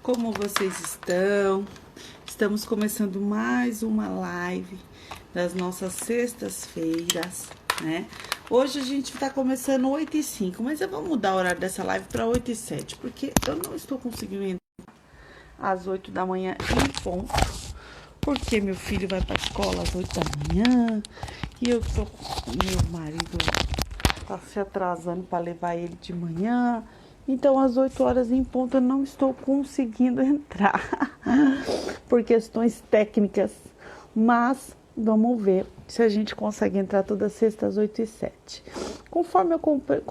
Como vocês estão? Estamos começando mais uma live das nossas sextas-feiras, né? Hoje a gente tá começando 8h05, mas eu vou mudar o horário dessa live para 8h07, porque eu não estou conseguindo entrar às 8 da manhã em ponto, porque meu filho vai para a escola às 8 da manhã e eu tô com meu marido tá se atrasando para levar ele de manhã. Então, às 8 horas em ponto, eu não estou conseguindo entrar por questões técnicas. Mas vamos ver se a gente consegue entrar toda sexta às 8h07. Conforme eu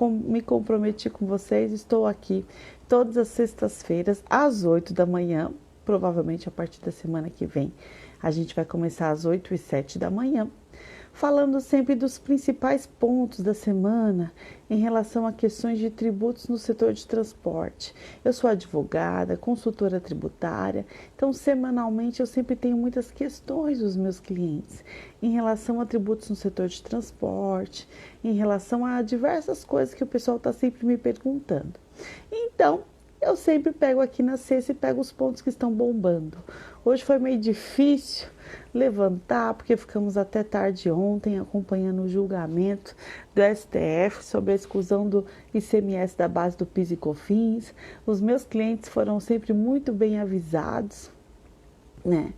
me comprometi com vocês, estou aqui todas as sextas-feiras às 8 da manhã. Provavelmente a partir da semana que vem a gente vai começar às 8h07 da manhã. Falando sempre dos principais pontos da semana em relação a questões de tributos no setor de transporte. Eu sou advogada, consultora tributária, então semanalmente eu sempre tenho muitas questões dos meus clientes em relação a tributos no setor de transporte, em relação a diversas coisas que o pessoal está sempre me perguntando. Então, eu sempre pego aqui na sexta e pego os pontos que estão bombando. Hoje foi meio difícil levantar, porque ficamos até tarde ontem acompanhando o julgamento do STF sobre a exclusão do ICMS da base do PIS e COFINS. Os meus clientes foram sempre muito bem avisados, né?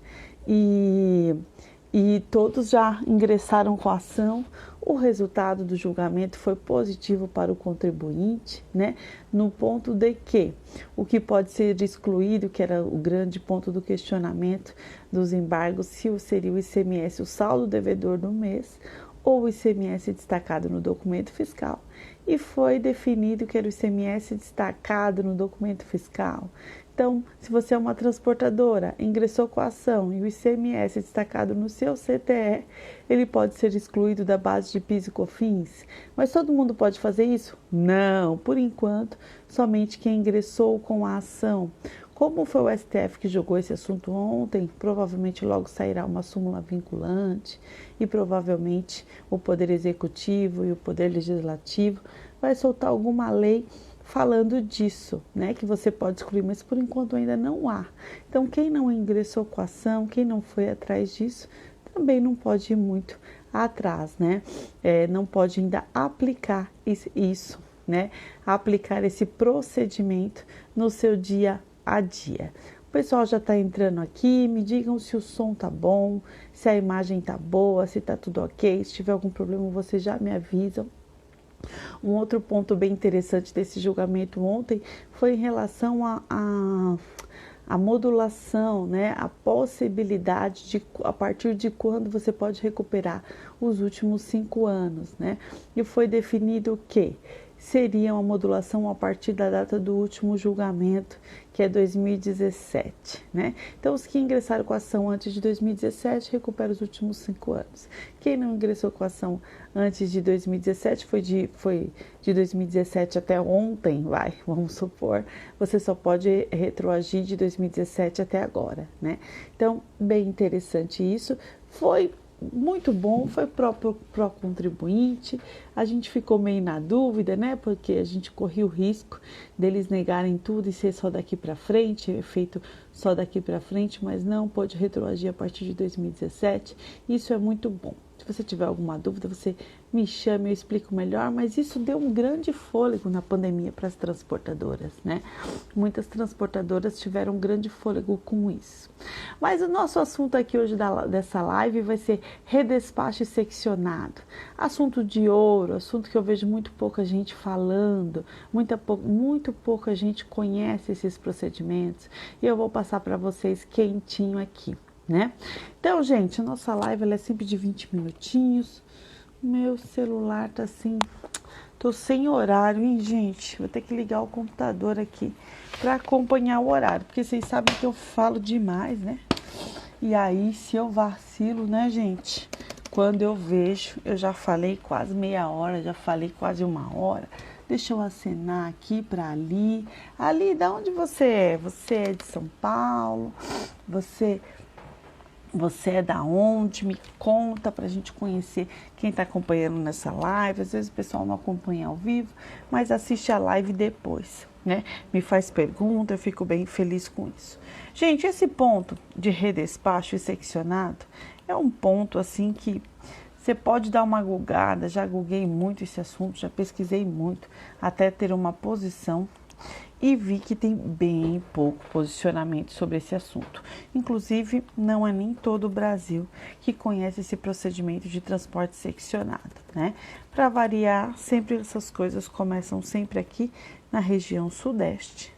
E todos já ingressaram com a ação. O resultado do julgamento foi positivo para o contribuinte, né? No ponto de que o que pode ser excluído, que era o grande ponto do questionamento dos embargos, se seria o ICMS, o saldo devedor do mês, ou o ICMS destacado no documento fiscal. E foi definido que era o ICMS destacado no documento fiscal. Então, se você é uma transportadora, ingressou com a ação e o ICMS destacado no seu CTE, ele pode ser excluído da base de PIS e COFINS. Mas todo mundo pode fazer isso? Não, por enquanto, somente quem ingressou com a ação. Como foi o STF que julgou esse assunto ontem, provavelmente logo sairá uma súmula vinculante e provavelmente o Poder Executivo e o Poder Legislativo vai soltar alguma lei falando disso, né, que você pode excluir, mas por enquanto ainda não há. Então, quem não ingressou com a ação, quem não foi atrás disso, também não pode ir muito atrás, né? Não pode ainda aplicar isso, né? Aplicar esse procedimento no seu dia a dia. O pessoal já está entrando aqui, me digam se o som tá bom, se a imagem tá boa, se tá tudo ok. Se tiver algum problema, vocês já me avisam. Um outro ponto bem interessante desse julgamento ontem foi em relação a modulação, né? A possibilidade de a partir de quando você pode recuperar os últimos 5 anos, né? E foi definido que seria uma modulação a partir da data do último julgamento, que é 2017, né? Então, os que ingressaram com a ação antes de 2017 recuperam os últimos 5 anos. Quem não ingressou com a ação antes de 2017, foi de 2017 até ontem, vamos supor, você só pode retroagir de 2017 até agora, né? Então, bem interessante isso. Foi muito bom, foi pró contribuinte. A gente ficou meio na dúvida, né? Porque a gente corria o risco deles negarem tudo e ser só daqui para frente, efeito só daqui para frente, mas não, pode retroagir a partir de 2017. Isso é muito bom. Se você tiver alguma dúvida, você me chame, eu explico melhor, mas isso deu um grande fôlego na pandemia para as transportadoras, né? Muitas transportadoras tiveram um grande fôlego com isso. Mas o nosso assunto aqui hoje dessa live vai ser redespacho seccionado. Assunto de ouro, assunto que eu vejo muito pouca gente falando, muito pouca gente conhece esses procedimentos, e eu vou passar para vocês quentinho aqui, né? Então, gente, a nossa live ela é sempre de 20 minutinhos. Meu celular tá assim, tô sem horário, hein, gente? Vou ter que ligar o computador aqui para acompanhar o horário, porque vocês sabem que eu falo demais, né? E aí, se eu vacilo, né, gente? Quando eu vejo, eu já falei quase meia hora, já falei quase 1 hora. Deixa eu acenar aqui para Ali. Ali, da onde você é? Você é de São Paulo? Você é da onde? Me conta pra gente conhecer quem tá acompanhando nessa live. Às vezes o pessoal não acompanha ao vivo, mas assiste a live depois, né? Me faz pergunta, eu fico bem feliz com isso. Gente, esse ponto de redespacho e seccionado é um ponto assim que você pode dar uma googada, já googlei muito esse assunto, já pesquisei muito, até ter uma posição e vi que tem bem pouco posicionamento sobre esse assunto. Inclusive, não é nem todo o Brasil que conhece esse procedimento de transporte seccionado, né? Para variar, sempre essas coisas começam sempre aqui na região sudeste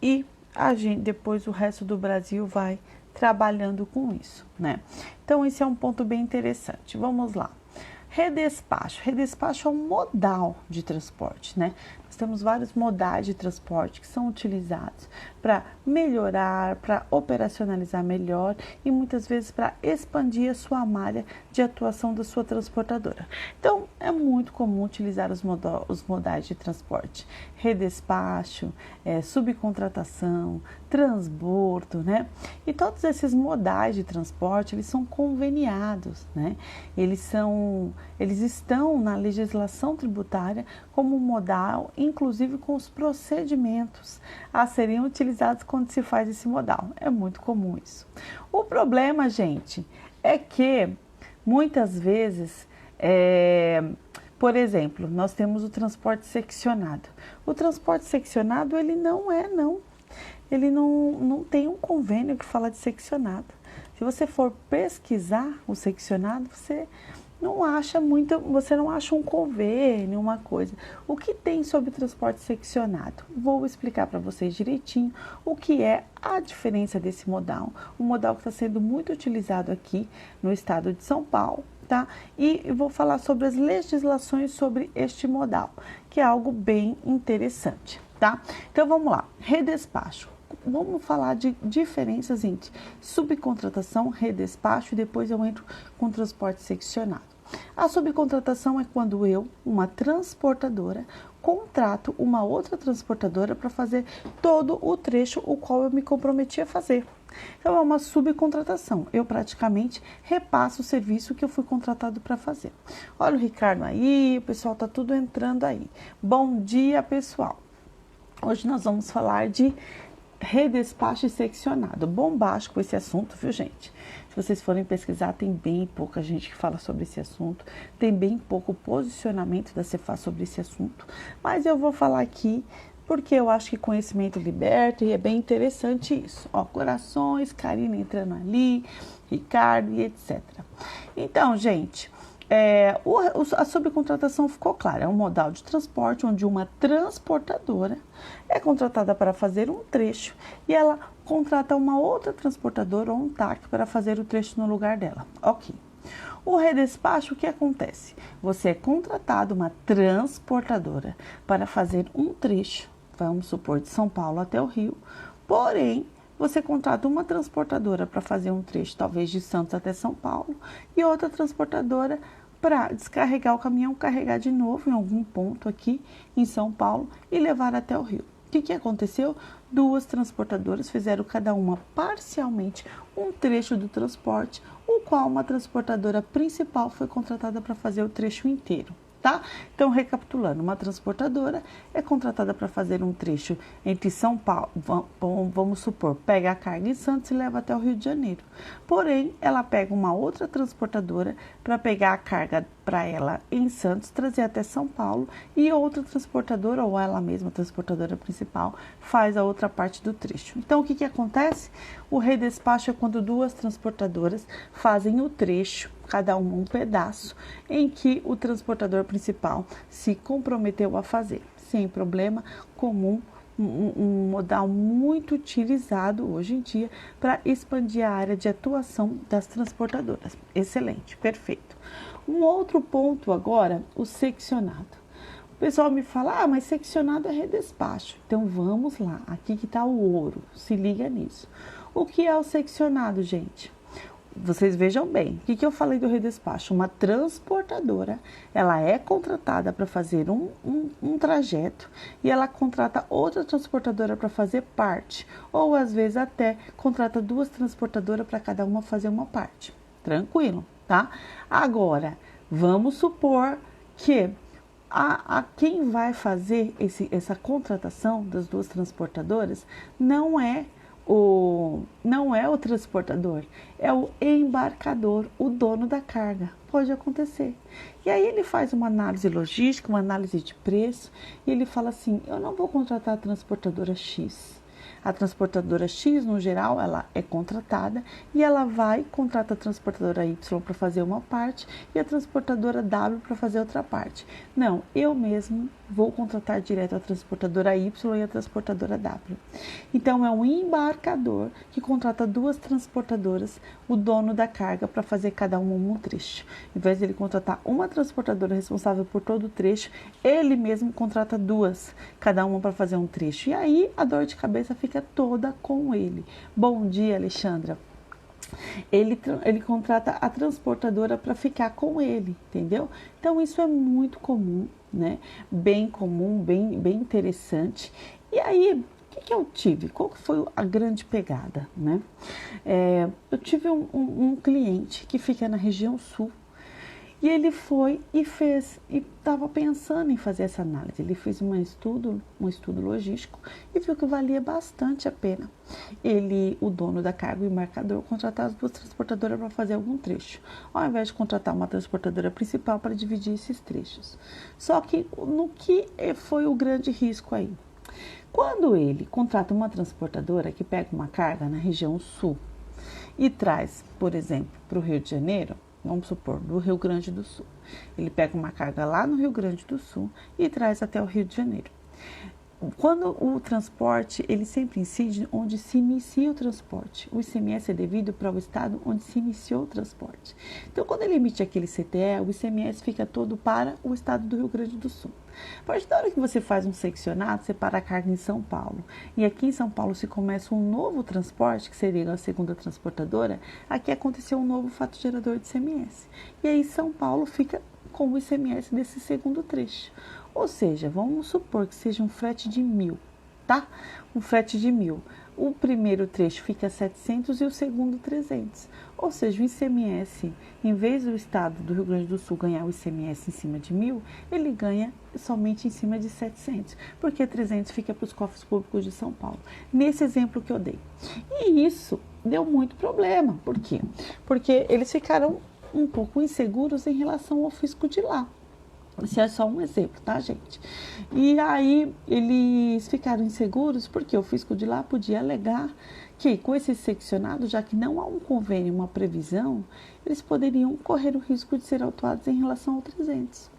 e a gente, depois o resto do Brasil vai trabalhando com isso, né? Então, esse é um ponto bem interessante. Vamos lá. Redespacho. Redespacho é um modal de transporte, né? Nós temos vários modais de transporte que são utilizados para melhorar, para operacionalizar melhor e muitas vezes para expandir a sua malha de atuação da sua transportadora. Então, é muito comum utilizar os modais de transporte. Redespacho, subcontratação, transbordo, né? E todos esses modais de transporte, eles são conveniados, né? Eles estão na legislação tributária como modal, inclusive com os procedimentos a serem utilizados quando se faz esse modal. É muito comum isso. O problema, gente, é que muitas vezes, por exemplo, nós temos o transporte seccionado. O transporte seccionado, ele não tem um convênio que fala de seccionado. Se você for pesquisar o seccionado, você não acha um convênio, uma coisa. O que tem sobre transporte seccionado? Vou explicar para vocês direitinho o que é a diferença desse modal. Um modal que está sendo muito utilizado aqui no estado de São Paulo, tá? E eu vou falar sobre as legislações sobre este modal, que é algo bem interessante, tá? Então vamos lá, redespacho. Vamos falar de diferenças entre subcontratação, redespacho e depois eu entro com transporte seccionado. A subcontratação é quando eu, uma transportadora, contrato uma outra transportadora para fazer todo o trecho o qual eu me comprometi a fazer. Então é uma subcontratação. Eu praticamente repasso o serviço que eu fui contratado para fazer. Olha o Ricardo aí, o pessoal está tudo entrando aí. Bom dia, pessoal. Hoje nós vamos falar de redespacho e seccionado. Bombástico esse assunto, viu, gente? Se vocês forem pesquisar, tem bem pouca gente que fala sobre esse assunto, tem bem pouco posicionamento da Cefaz sobre esse assunto, mas eu vou falar aqui porque eu acho que conhecimento liberta e é bem interessante isso. Ó, corações, Karina entrando ali, Ricardo e etc. Então, gente, a subcontratação ficou clara, é um modal de transporte onde uma transportadora é contratada para fazer um trecho e ela contrata uma outra transportadora ou um TAC para fazer o trecho no lugar dela. Ok. O redespacho, o que acontece? Você é contratado uma transportadora para fazer um trecho, vamos supor, de São Paulo até o Rio, porém, você contrata uma transportadora para fazer um trecho, talvez de Santos até São Paulo, e outra transportadora para descarregar o caminhão, carregar de novo em algum ponto aqui em São Paulo e levar até o Rio. O que aconteceu? Duas transportadoras fizeram cada uma parcialmente um trecho do transporte, o qual uma transportadora principal foi contratada para fazer o trecho inteiro. Tá? Então, recapitulando, uma transportadora é contratada para fazer um trecho entre São Paulo, vamos supor, pega a carga em Santos e leva até o Rio de Janeiro. Porém, ela pega uma outra transportadora para pegar a carga para ela em Santos, trazer até São Paulo e outra transportadora, ou ela mesma, a transportadora principal, faz a outra parte do trecho. Então, o que acontece? O redespacho é quando duas transportadoras fazem o trecho, cada uma um pedaço, em que o transportador principal se comprometeu a fazer. Sem problema, comum, um modal muito utilizado hoje em dia para expandir a área de atuação das transportadoras. Excelente, perfeito. Um outro ponto agora, o seccionado. O pessoal me fala, mas seccionado é redespacho. Então vamos lá, aqui que está o ouro, se liga nisso. O que é o seccionado, gente? Vocês vejam bem, o que eu falei do redespacho? Uma transportadora, ela é contratada para fazer um trajeto e ela contrata outra transportadora para fazer parte, ou às vezes até contrata duas transportadoras para cada uma fazer uma parte. Tranquilo, tá? Agora, vamos supor que A quem vai fazer essa contratação das duas transportadoras não é o transportador, é o embarcador, o dono da carga. Pode acontecer. E aí ele faz uma análise logística, uma análise de preço, e ele fala assim: eu não vou contratar a transportadora X. A transportadora X, no geral, ela é contratada e ela contrata a transportadora Y para fazer uma parte e a transportadora W para fazer outra parte. Não, eu mesmo vou contratar direto a transportadora Y e a transportadora W. Então, é um embarcador que contrata duas transportadoras, o dono da carga, para fazer cada um trecho. Em vez de ele contratar uma transportadora responsável por todo o trecho, ele mesmo contrata duas, cada uma para fazer um trecho. E aí, a dor de cabeça fica toda com ele. Bom dia, Alexandra. Ele contrata a transportadora para ficar com ele, entendeu? Então, isso é muito comum, né? Bem comum, bem interessante. E aí, o que eu tive? Qual que foi a grande pegada, né? Eu tive um cliente que fica na região sul. E ele foi e fez, e estava pensando em fazer essa análise. Ele fez um estudo logístico e viu que valia bastante a pena o dono da carga, o embarcador, contratar as duas transportadoras para fazer algum trecho, ao invés de contratar uma transportadora principal para dividir esses trechos. Só que no que foi o grande risco aí? Quando ele contrata uma transportadora que pega uma carga na região sul e traz, por exemplo, para o Rio de Janeiro, vamos supor, do Rio Grande do Sul. Ele pega uma carga lá no Rio Grande do Sul e traz até o Rio de Janeiro. Quando o transporte, ele sempre incide onde se inicia o transporte. O ICMS é devido para o estado onde se iniciou o transporte. Então, quando ele emite aquele CTE, o ICMS fica todo para o estado do Rio Grande do Sul. A partir da hora que você faz um seccionado, você para a carga em São Paulo. E aqui em São Paulo se começa um novo transporte, que seria a segunda transportadora, aqui aconteceu um novo fato gerador de ICMS. E aí São Paulo fica com o ICMS desse segundo trecho. Ou seja, vamos supor que seja um frete de 1.000, tá? Um frete de 1.000. O primeiro trecho fica 700 e o segundo 300. Ou seja, o ICMS, em vez do estado do Rio Grande do Sul ganhar o ICMS em cima de 1.000, ele ganha somente em cima de 700, porque 300 fica para os cofres públicos de São Paulo. Nesse exemplo que eu dei. E isso deu muito problema. Por quê? Porque eles ficaram um pouco inseguros em relação ao fisco de lá. Esse é só um exemplo, tá, gente? E aí eles ficaram inseguros porque o fisco de lá podia alegar que com esse seccionado, já que não há um convênio, uma previsão, eles poderiam correr o risco de ser autuados em relação ao 300.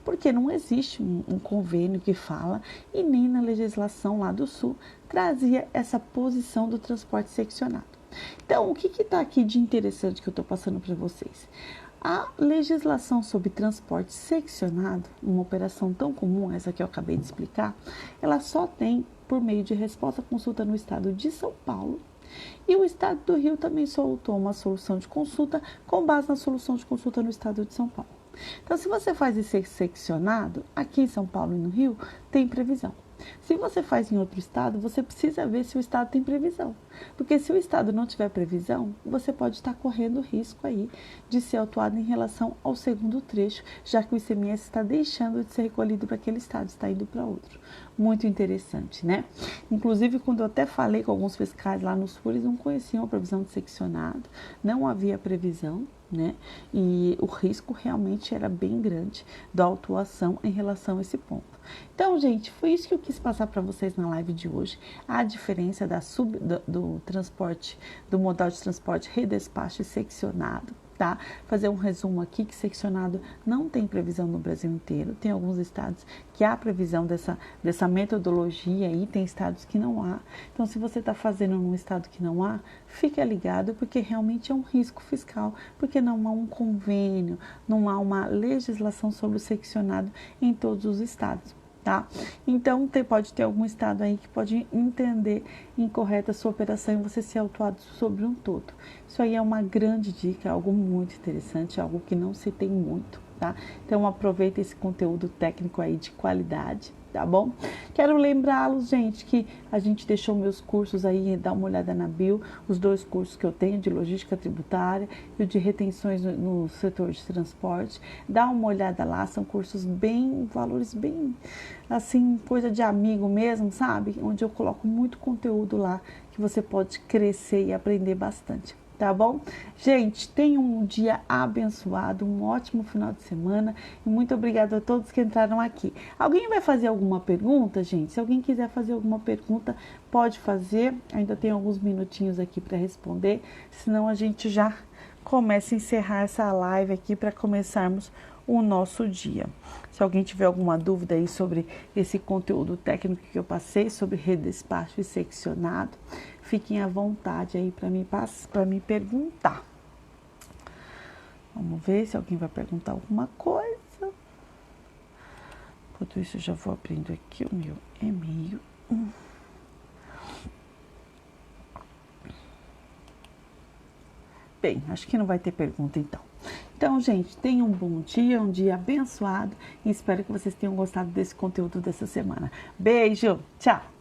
Porque não existe um convênio que fala e nem na legislação lá do Sul trazia essa posição do transporte seccionado. Então, o que está aqui de interessante que eu estou passando para vocês? A legislação sobre transporte seccionado, uma operação tão comum, essa que eu acabei de explicar, ela só tem por meio de resposta à consulta no estado de São Paulo, e o estado do Rio também soltou uma solução de consulta com base na solução de consulta no estado de São Paulo. Então, se você faz esse seccionado, aqui em São Paulo e no Rio, tem previsão. Se você faz em outro estado, você precisa ver se o estado tem previsão. Porque se o estado não tiver previsão, você pode estar correndo risco aí de ser autuado em relação ao segundo trecho, já que o ICMS está deixando de ser recolhido para aquele estado, está indo para outro. Muito interessante, né? Inclusive, quando eu até falei com alguns fiscais lá no Sul, eles não conheciam a previsão de seccionado, não havia previsão, né? E o risco realmente era bem grande da autuação em relação a esse ponto. Então, gente, foi isso que eu quis passar para vocês na live de hoje. A diferença do transporte, do modal de transporte redespacho e seccionado. Tá? Fazer um resumo aqui que seccionado não tem previsão no Brasil inteiro, tem alguns estados que há previsão dessa metodologia e tem estados que não há. Então, se você está fazendo num estado que não há, fique ligado porque realmente é um risco fiscal, porque não há um convênio, não há uma legislação sobre o seccionado em todos os estados. Tá? Então, pode ter algum estado aí que pode entender incorreta a sua operação e você ser autuado sobre um todo. Isso aí é uma grande dica, algo muito interessante, algo que não se tem muito, tá? Então, aproveita esse conteúdo técnico aí de qualidade, tá bom? Quero lembrá-los, gente, que a gente deixou meus cursos aí, dá uma olhada na bio, os 2 cursos que eu tenho, de logística tributária e o de retenções no setor de transporte. Dá uma olhada lá, são cursos bem, valores bem, assim, coisa de amigo mesmo, sabe? Onde eu coloco muito conteúdo lá, que você pode crescer e aprender bastante. Tá bom? Gente, tenham um dia abençoado, um ótimo final de semana e muito obrigada a todos que entraram aqui. Alguém vai fazer alguma pergunta, gente? Se alguém quiser fazer alguma pergunta, pode fazer. Ainda tem alguns minutinhos aqui para responder, senão a gente já começa a encerrar essa live aqui para começarmos o nosso dia. Se alguém tiver alguma dúvida aí sobre esse conteúdo técnico que eu passei, sobre redespacho e seccionado, fiquem à vontade aí para me perguntar. Vamos ver se alguém vai perguntar alguma coisa. Enquanto isso, eu já vou abrindo aqui o meu e-mail. Bem, acho que não vai ter pergunta então. Então, gente, tenham um bom dia, um dia abençoado e espero que vocês tenham gostado desse conteúdo dessa semana. Beijo, tchau!